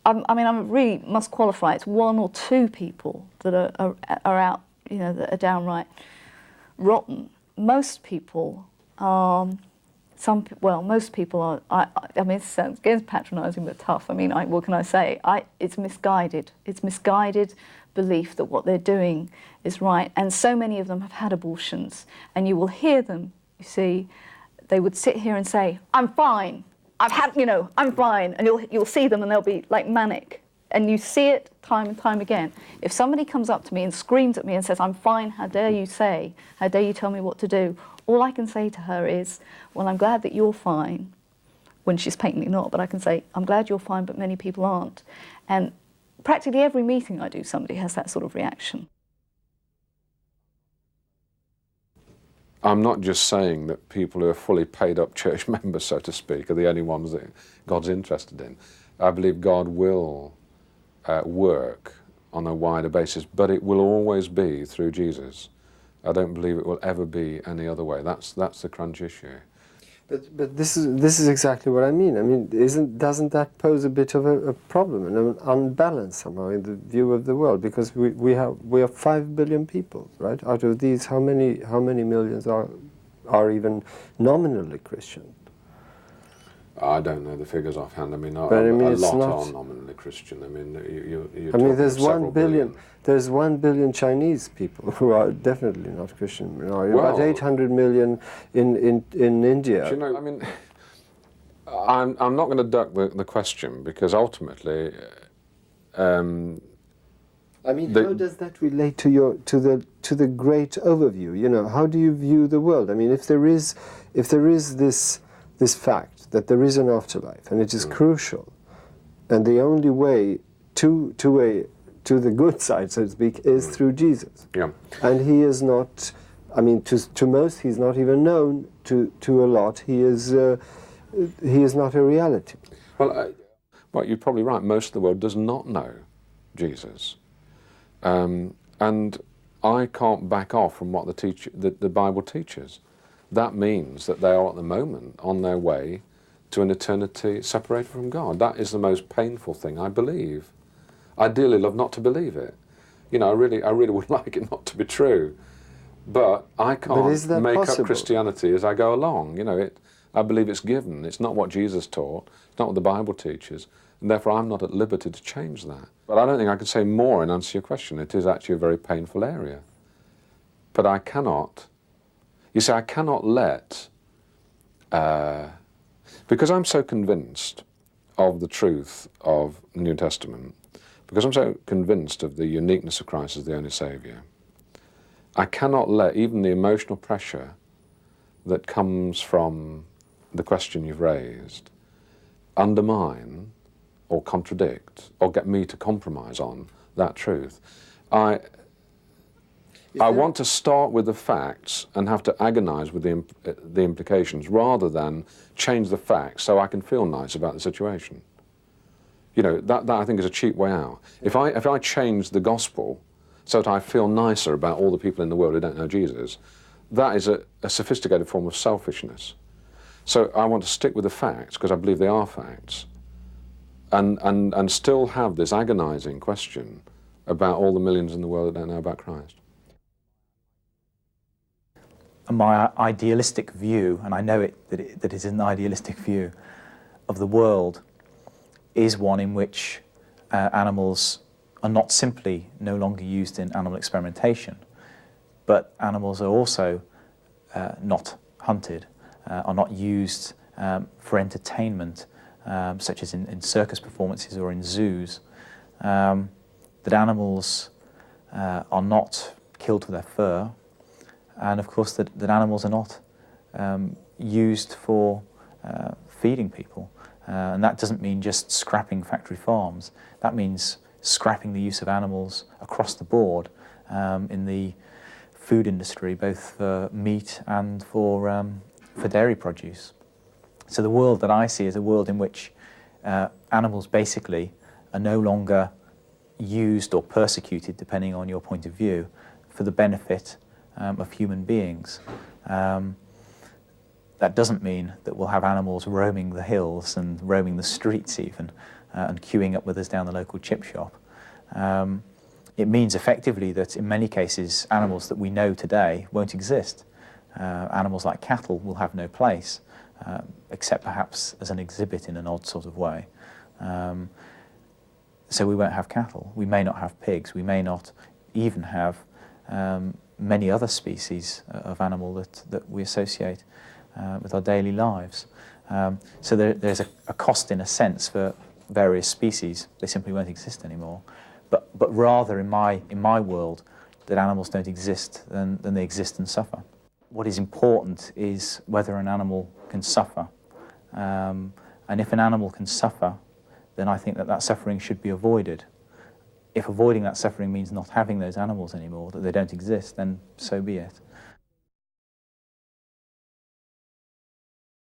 I mean, I really must qualify. It's one or two people that are out, you know, that are downright rotten. Most people are. Most people are. I mean, it sounds patronising but tough. I mean, what can I say? It's misguided. It's misguided belief that what they're doing is right. And so many of them have had abortions, and you will hear them. You see, they would sit here and say, "I'm fine. I've had, you know, I'm fine," and you'll see them, and they'll be like manic. And you see it time and time again. If somebody comes up to me and screams at me and says, "I'm fine, how dare you say, how dare you tell me what to do?" all I can say to her is, "Well, I'm glad that you're fine," when she's patently not, but I can say, "I'm glad you're fine, but many people aren't." And practically every meeting I do, somebody has that sort of reaction. I'm not just saying that people who are fully paid up church members, so to speak, are the only ones that God's interested in. I believe God will work on a wider basis, but it will always be through Jesus. I don't believe it will ever be any other way. That's the crunch issue. But this is exactly what I mean. I mean, doesn't that pose a bit of a problem and an unbalance somehow in the view of the world? Because we are 5 billion people, right? Out of these, how many millions are even nominally Christian? I don't know the figures offhand. I mean, a lot are nominally Christian. I mean, I mean, there's 1 billion. There's 1 billion Chinese people who are definitely not Christian. You know, about 800 million in India. Do you know, I mean, I'm not going to duck the question, because ultimately, I mean, how does that relate to the great overview? You know, how do you view the world? I mean, if there is this fact that there is an afterlife, and it is crucial, and the only way to the good side, so to speak, is through Jesus. Yeah. And he is not, I mean, to most, he's not even known. To a lot, he is not a reality. Well, you're probably right. Most of the world does not know Jesus. And I can't back off from what the Bible teaches. That means that they are at the moment on their way to an eternity separated from God. That is the most painful thing, I believe. I dearly love not to believe it. You know, I really would like it not to be true. But I can't make up Christianity as I go along. You know, I believe it's given. It's not what Jesus taught. It's not what the Bible teaches. And therefore I'm not at liberty to change that. But I don't think I could say more in answer to your question. It is actually a very painful area. But I cannot... You see, I cannot let... because I'm so convinced of the truth of the New Testament, because I'm so convinced of the uniqueness of Christ as the only Saviour, I cannot let even the emotional pressure that comes from the question you've raised undermine or contradict or get me to compromise on that truth. I want to start with the facts and have to agonise with the implications rather than change the facts so I can feel nice about the situation. You know, that I think is a cheap way out. If I change the gospel so that I feel nicer about all the people in the world who don't know Jesus, that is a sophisticated form of selfishness. So I want to stick with the facts because I believe they are facts, and still have this agonising question about all the millions in the world that don't know about Christ. My idealistic view, and I know that it is an idealistic view of the world, is one in which animals are not simply no longer used in animal experimentation, but animals are also not hunted, are not used for entertainment, such as in circus performances or in zoos, that animals are not killed for their fur, and of course that animals are not used for feeding people. And that doesn't mean just scrapping factory farms. That means scrapping the use of animals across the board in the food industry, both for meat and for dairy produce. So the world that I see is a world in which animals basically are no longer used or persecuted, depending on your point of view, for the benefit of human beings. That doesn't mean that we'll have animals roaming the hills and roaming the streets even. and queuing up with us down the local chip shop. It means effectively that in many cases animals that we know today won't exist. Animals like cattle will have no place, except perhaps as an exhibit in an odd sort of way. So we won't have cattle, we may not have pigs, we may not even have many other species of animal that we associate with our daily lives. So there's a cost in a sense for various species. They simply won't exist anymore. But rather in my world, that animals don't exist than they exist and suffer. What is important is whether an animal can suffer. And if an animal can suffer, then I think that suffering should be avoided. If avoiding that suffering means not having those animals anymore, that they don't exist, then so be it.